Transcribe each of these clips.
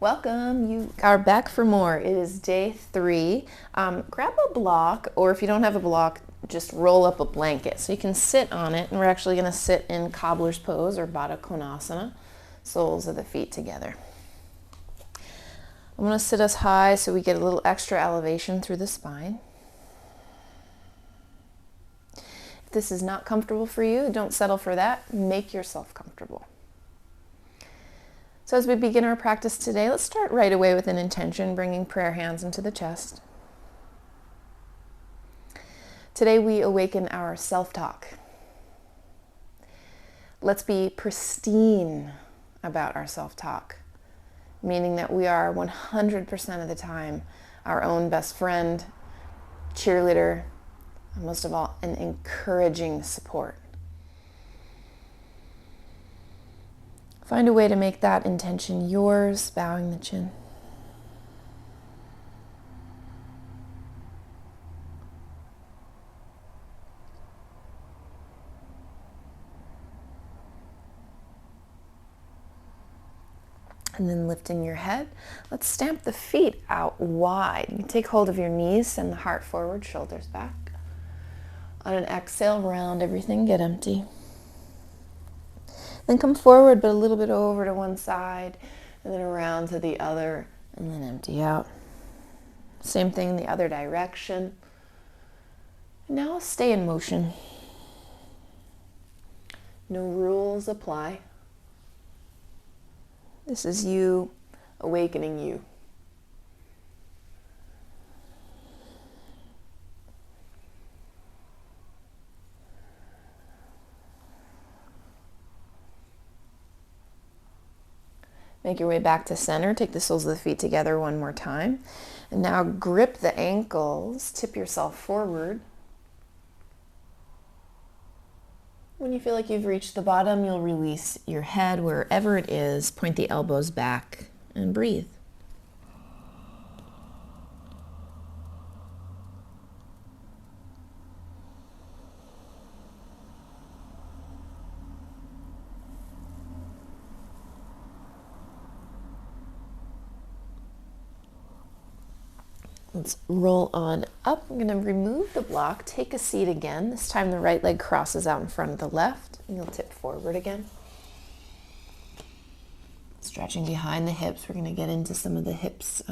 Welcome, you are back for more. It is day 3. Grab a block, or if you don't have a block, just roll up a blanket. So you can sit on it, and we're actually going to sit in cobbler's pose or Baddha Konasana, soles of the feet together. I'm going to sit us high so we get a little extra elevation through the spine. If this is not comfortable for you, don't settle for that. Make yourself comfortable. So as we begin our practice today, let's start right away with an intention, bringing prayer hands into the chest. Today we awaken our self-talk. Let's be pristine about our self-talk, meaning that we are 100% of the time our own best friend, cheerleader, and most of all, an encouraging support. Find a way to make that intention yours, bowing the chin. And then lifting your head, let's stamp the feet out wide. You can take hold of your knees, send the heart forward, shoulders back. On an exhale, round everything, get empty. Then come forward, but a little bit over to one side, and then around to the other, and then empty out. Same thing in the other direction. Now stay in motion. No rules apply. This is you awakening you. Make your way back to center. Take the soles of the feet together one more time. And now grip the ankles. Tip yourself forward. When you feel like you've reached the bottom, you'll release your head wherever it is. Point the elbows back and breathe. Let's roll on up. I'm going to remove the block, take a seat again. This time the right leg crosses out in front of the left, and you'll tip forward again. Stretching behind the hips. We're going to get into some of the hips,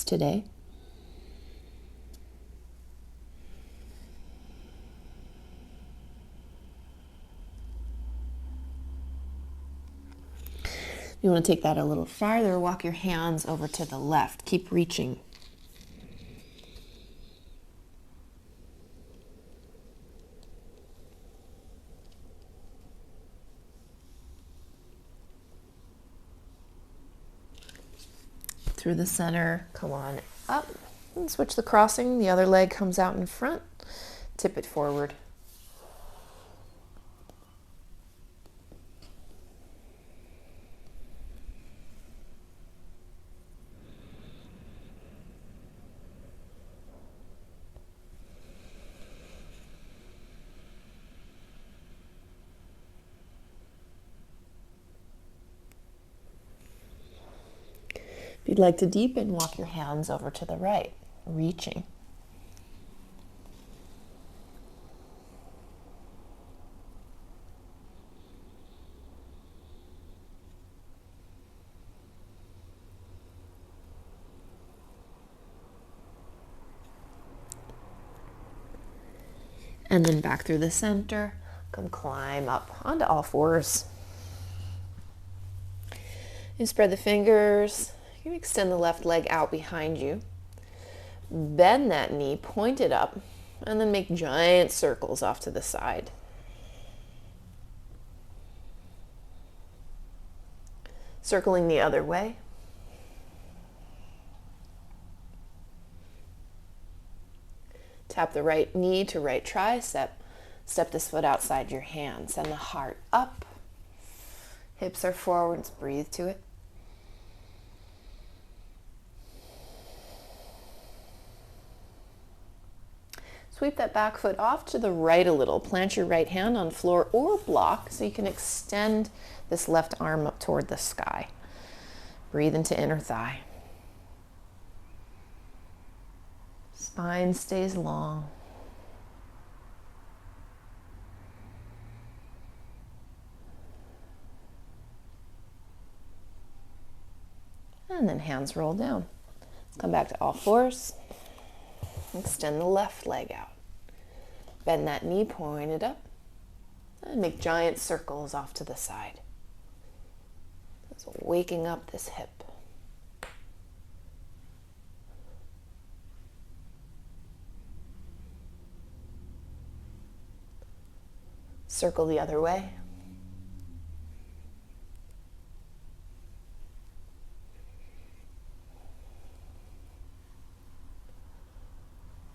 today. You want to take that a little farther, walk your hands over to the left. Keep reaching. Through the center, come on up, and switch the crossing. The other leg comes out in front, tip it forward. If you'd like to deepen, walk your hands over to the right, reaching. And then back through the center, come climb up onto all fours. You spread the fingers. You extend the left leg out behind you. Bend that knee, point it up, and then make giant circles off to the side. Circling the other way. Tap the right knee to right tricep. Step this foot outside your hand. Send the heart up. Hips are forwards. Breathe to it. Sweep that back foot off to the right a little. Plant your right hand on floor or block so you can extend this left arm up toward the sky. Breathe into inner thigh. Spine stays long. And then hands roll down. Let's come back to all fours. Extend the left leg out. Bend that knee pointed up. And make giant circles off to the side. So waking up this hip. Circle the other way.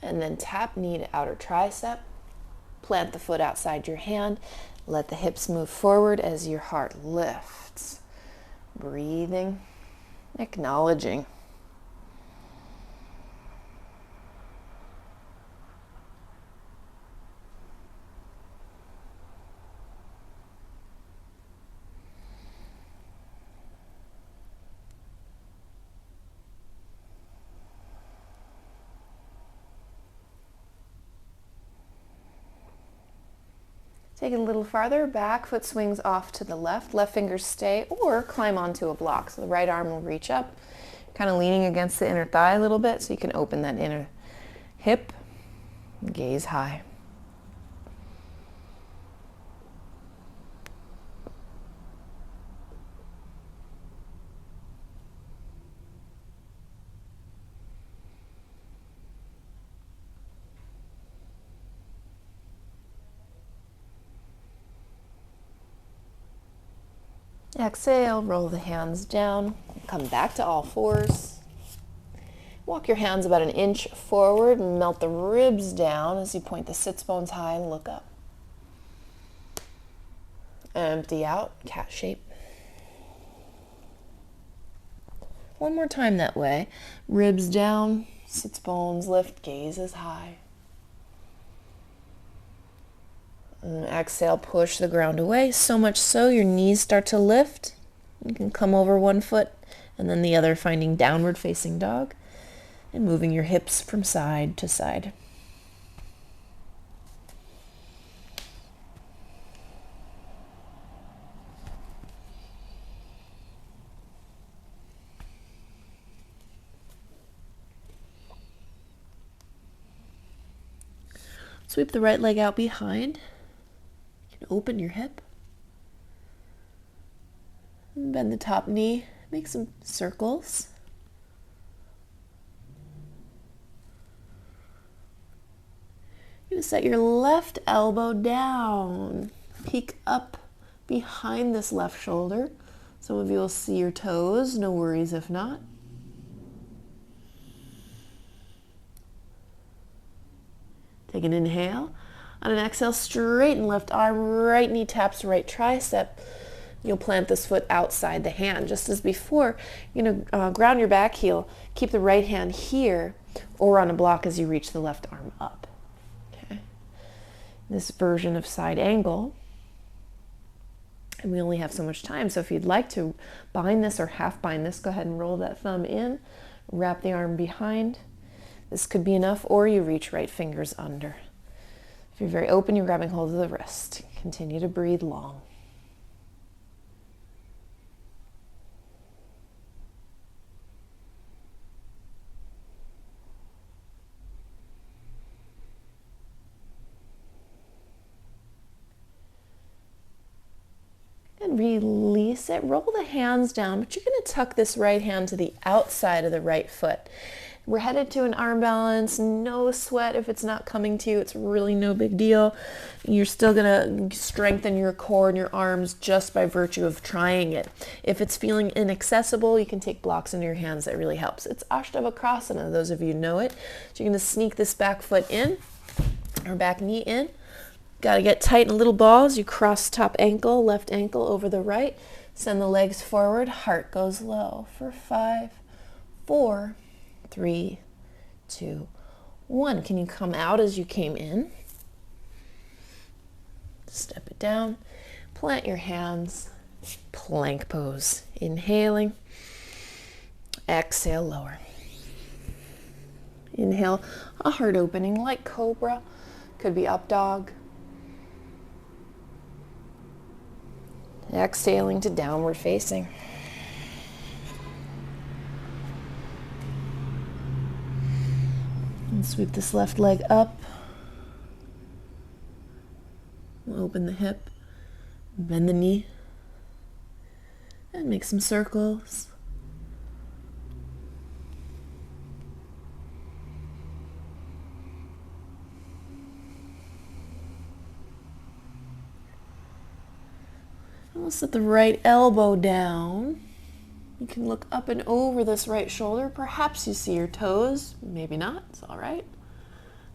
And then tap knee to outer tricep. Plant the foot outside your hand. Let the hips move forward as your heart lifts. Breathing, acknowledging. Take it a little farther, back foot swings off to the left fingers stay, or climb onto a block. So the right arm will reach up, kind of leaning against the inner thigh a little bit so you can open that inner hip, gaze high. Exhale, roll the hands down, come back to all fours. Walk your hands about an inch forward and melt the ribs down as you point the sits bones high and look up. Empty out, cat shape. One more time that way. Ribs down, sits bones lift, gaze is high. And exhale, push the ground away, so much so your knees start to lift. You can come over one foot and then the other, finding downward facing dog and moving your hips from side to side. Sweep the right leg out behind. Open your hip. Bend the top knee. Make some circles. You set your left elbow down. Peek up behind this left shoulder. Some of you will see your toes. No worries if not. Take an inhale. On an exhale, straighten left arm, right knee taps right tricep. You'll plant this foot outside the hand. Just as before, ground your back heel. Keep the right hand here or on a block as you reach the left arm up. Okay. This version of side angle. And we only have so much time, so if you'd like to bind this or half bind this, go ahead and roll that thumb in, wrap the arm behind. This could be enough, or you reach right fingers under. If you're very open, you're grabbing hold of the wrist. Continue to breathe long. And release it. Roll the hands down, but you're going to tuck this right hand to the outside of the right foot. We're headed to an arm balance. No sweat if it's not coming to you. It's really no big deal. You're still going to strengthen your core and your arms just by virtue of trying it. If it's feeling inaccessible, you can take blocks into your hands. That really helps. It's Ashtavakrasana. Those of you know it. So you're going to sneak this back foot in, or back knee in. Got to get tight in little balls. You cross top ankle, left ankle over the right. Send the legs forward. Heart goes low for 5, 4, 3, 2, 1. Can you come out as you came in? Step it down. Plant your hands. Plank pose. Inhaling. Exhale, lower. Inhale, a heart opening like cobra. Could be up dog. Exhaling to downward facing. And sweep this left leg up. Open the hip. Bend the knee. And make some circles. We'll set the right elbow down. You can look up and over this right shoulder. Perhaps you see your toes. Maybe not. It's all right.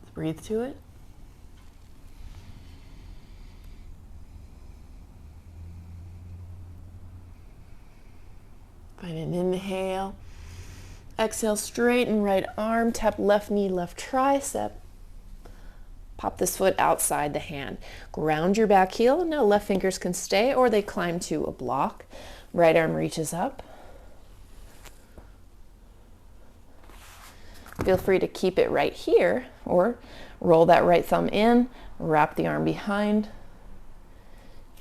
Let's breathe to it. Find an inhale. Exhale, straighten right arm. Tap left knee, left tricep. Pop this foot outside the hand. Ground your back heel. Now left fingers can stay or they climb to a block. Right arm reaches up. Feel free to keep it right here or roll that right thumb in, wrap the arm behind.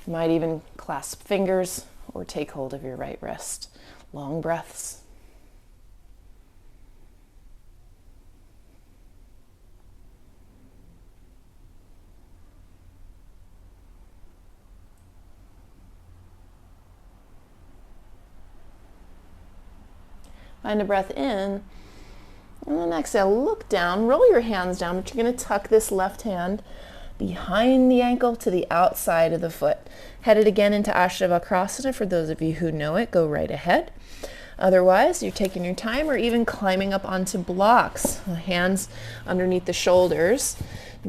You might even clasp fingers or take hold of your right wrist. Long breaths. Find a breath in, and then exhale, look down, roll your hands down, but you're going to tuck this left hand behind the ankle to the outside of the foot. Headed again into Ashtavakrasana. For those of you who know it, go right ahead. Otherwise, you're taking your time or even climbing up onto blocks. The hands underneath the shoulders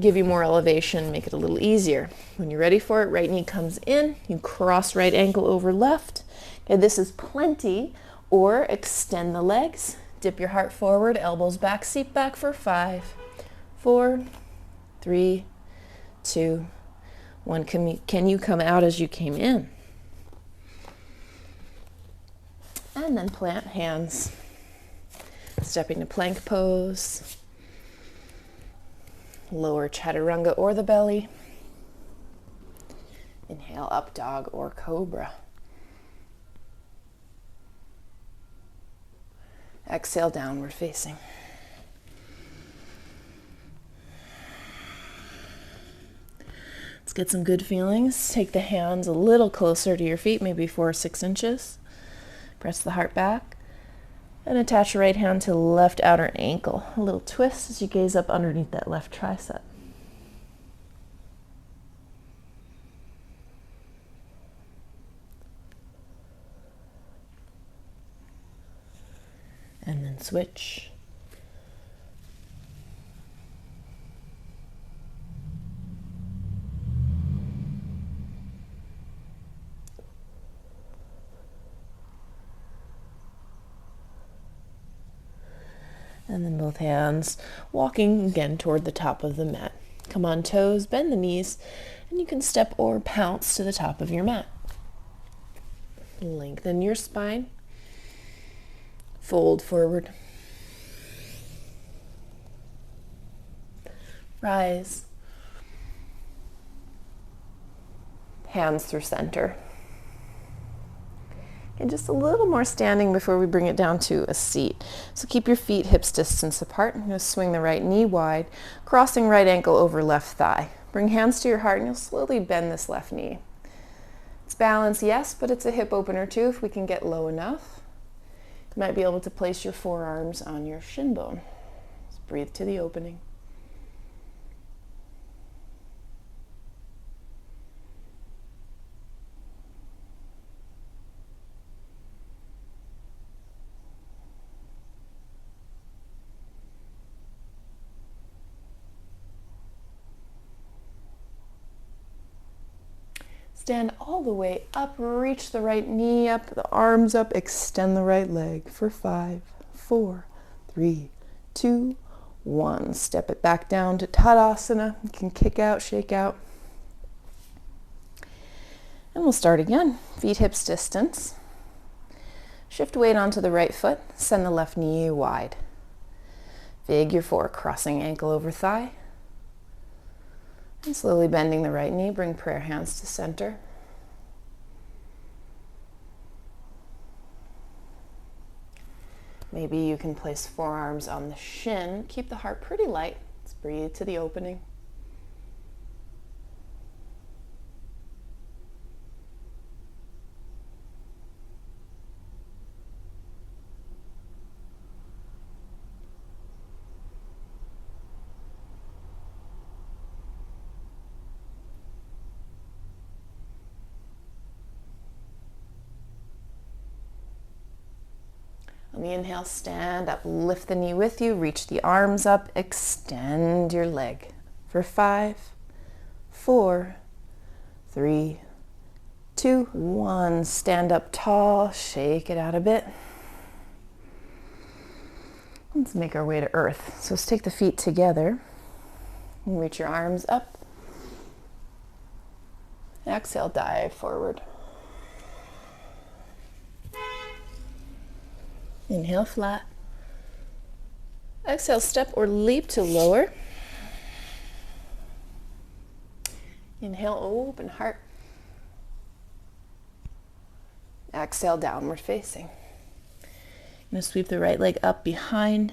give you more elevation, make it a little easier. When you're ready for it, right knee comes in, you cross right ankle over left. Okay, this is plenty. Or extend the legs, dip your heart forward, elbows back, seat back for 5, 4, 3, 2, 1. Can you come out as you came in? And then plant hands. Stepping to plank pose. Lower chaturanga or the belly. Inhale, up dog or cobra. Exhale, downward facing. Let's get some good feelings. Take the hands a little closer to your feet, maybe 4 or 6 inches. Press the heart back. And attach your right hand to the left outer ankle. A little twist as you gaze up underneath that left tricep. And then switch. And then both hands walking again toward the top of the mat. Come on toes, bend the knees, and you can step or pounce to the top of your mat. Lengthen your spine. Fold forward. Rise. Hands through center. And just a little more standing before we bring it down to a seat. So keep your feet hips distance apart. I'm going to swing the right knee wide, crossing right ankle over left thigh. Bring hands to your heart and you'll slowly bend this left knee. It's balance, yes, but it's a hip opener too if we can get low enough. You might be able to place your forearms on your shin bone. Just breathe to the opening. Stand all the way up, reach the right knee up, the arms up, extend the right leg for 5, 4, 3, 2, 1. Step it back down to Tadasana. You can kick out, shake out. And we'll start again. Feet hips distance. Shift weight onto the right foot, send the left knee wide. Figure 4, crossing ankle over thigh. And slowly bending the right knee, bring prayer hands to center. Maybe you can place forearms on the shin. Keep the heart pretty light. Let's breathe to the opening. On the inhale, stand up, lift the knee with you, reach the arms up, extend your leg for 5, 4, 3, 2, 1. Stand up tall, shake it out a bit. Let's make our way to earth. So let's take the feet together and reach your arms up. Exhale, dive forward. Inhale, flat. Exhale, step or leap to lower. Inhale, open heart. Exhale, downward facing. I'm going to sweep the right leg up behind.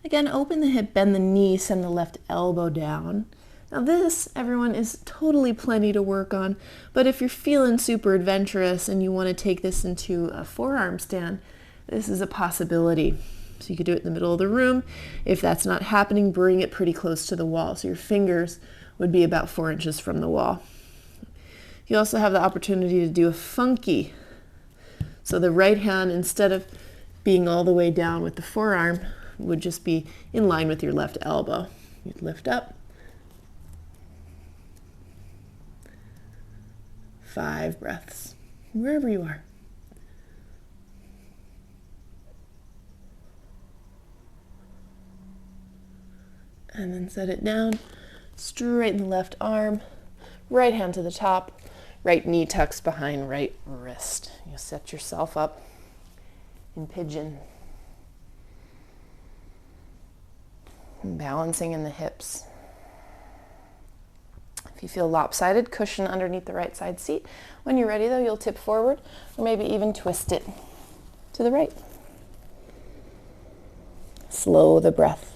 Again, open the hip, bend the knee, send the left elbow down. Now this, everyone, is totally plenty to work on, but if you're feeling super adventurous and you want to take this into a forearm stand, this is a possibility. So you could do it in the middle of the room. If that's not happening, bring it pretty close to the wall. So your fingers would be about 4 inches from the wall. You also have the opportunity to do a funky. So the right hand, instead of being all the way down with the forearm, would just be in line with your left elbow. You'd lift up. 5 breaths, wherever you are. And then set it down, straighten the left arm, right hand to the top, right knee tucks behind right wrist. You set yourself up in pigeon. And balancing in the hips. If you feel lopsided, cushion underneath the right side seat. When you're ready though, you'll tip forward or maybe even twist it to the right. Slow the breath.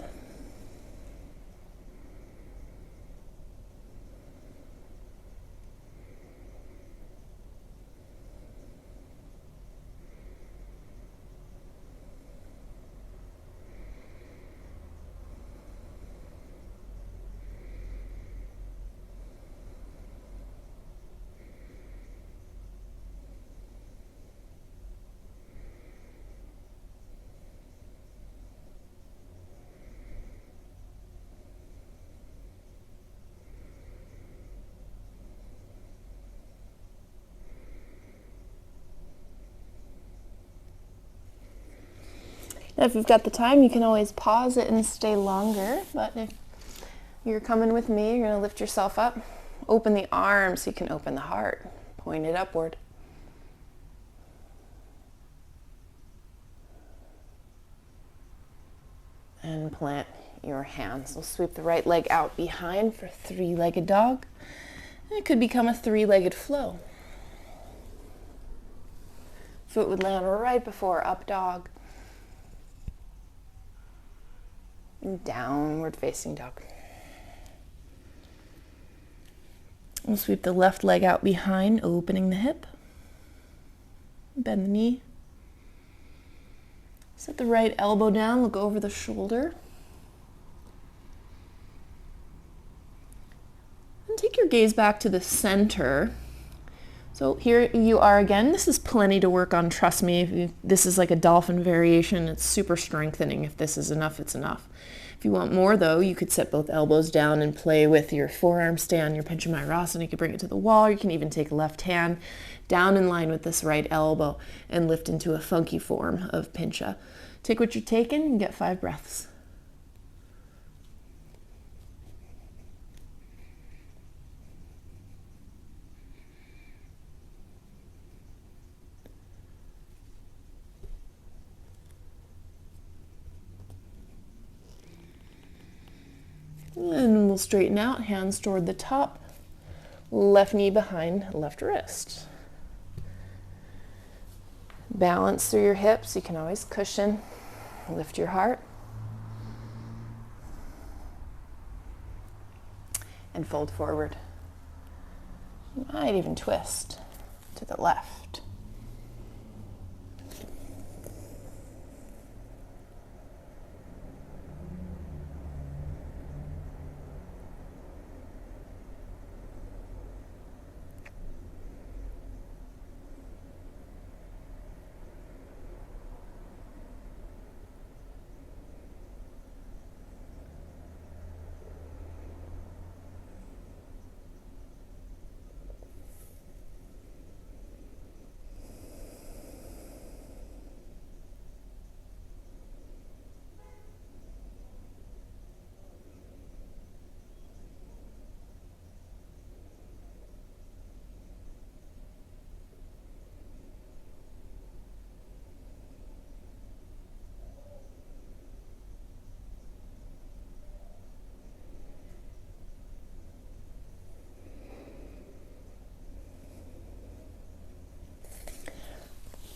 Now, if you've got the time, you can always pause it and stay longer, but if you're coming with me, you're going to lift yourself up, open the arms so you can open the heart, point it upward. And plant your hands. We'll sweep the right leg out behind for 3-legged dog. And it could become a 3-legged flow. Foot would land right before up dog. And downward facing dog. We'll sweep the left leg out behind, opening the hip. Bend the knee. Set the right elbow down, look over the shoulder. And take your gaze back to the center. So here you are again. This is plenty to work on, trust me. This is like a dolphin variation. It's super strengthening. If this is enough, it's enough. If you want more though, you could set both elbows down and play with your forearm stand, your Pincha Mayurasana. You could bring it to the wall. You can even take left hand down in line with this right elbow and lift into a funky form of Pincha. Take what you're taking and get 5 breaths. And we'll straighten out, hands toward the top, left knee behind left wrist. Balance through your hips. You can always cushion. Lift your heart. And fold forward. You might even twist to the left.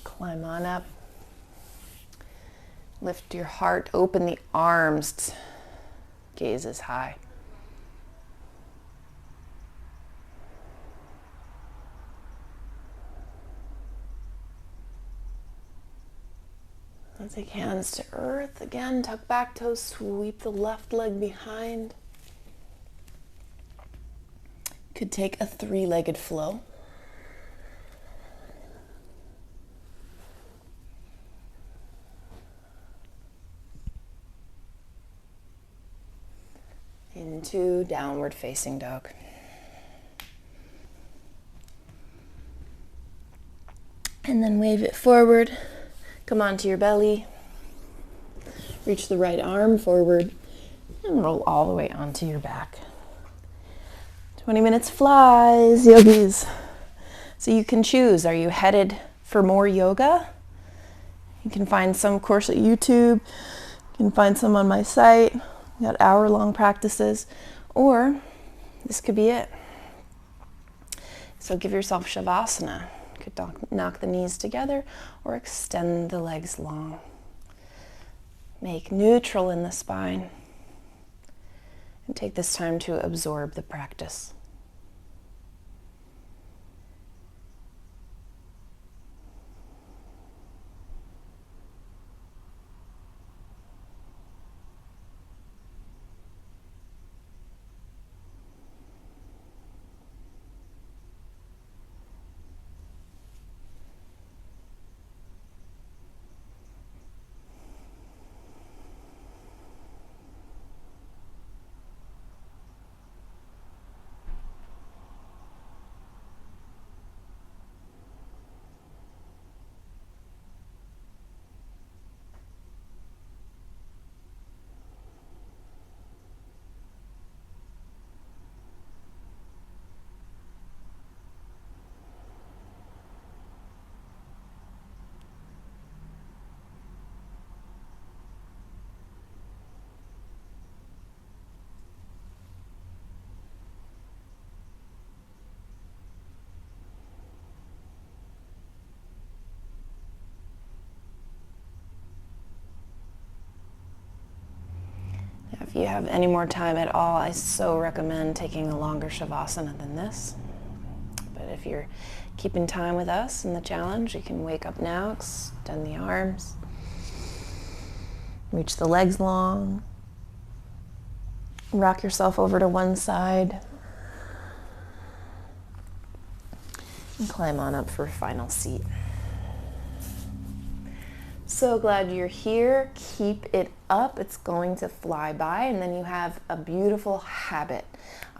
Climb on up. Lift your heart, open the arms. Gaze is high. Now take hands to earth. Again, tuck back toes, sweep the left leg behind. Could take a three-legged flow. Into downward facing dog. And then wave it forward. Come onto your belly. Reach the right arm forward and roll all the way onto your back. 20 minutes flies, yogis. So you can choose. Are you headed for more yoga? You can find some course at YouTube. You can find some on my site. We got hour-long practices. Or this could be it. So give yourself Savasana. You could knock the knees together or extend the legs long. Make neutral in the spine. And take this time to absorb the practice. If you have any more time at all, I so recommend taking a longer Savasana than this. But if you're keeping time with us in the challenge, you can wake up now, extend the arms, reach the legs long, rock yourself over to one side, and climb on up for a final seat. So glad you're here. Keep it up. It's going to fly by, and then you have a beautiful habit.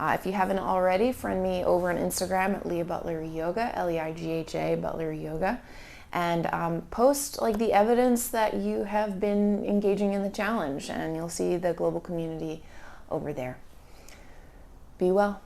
If you haven't already, friend me over on Instagram at Leigha Butler Yoga, Leigha Butler Yoga, and post like the evidence that you have been engaging in the challenge, and you'll see the global community over there. Be well.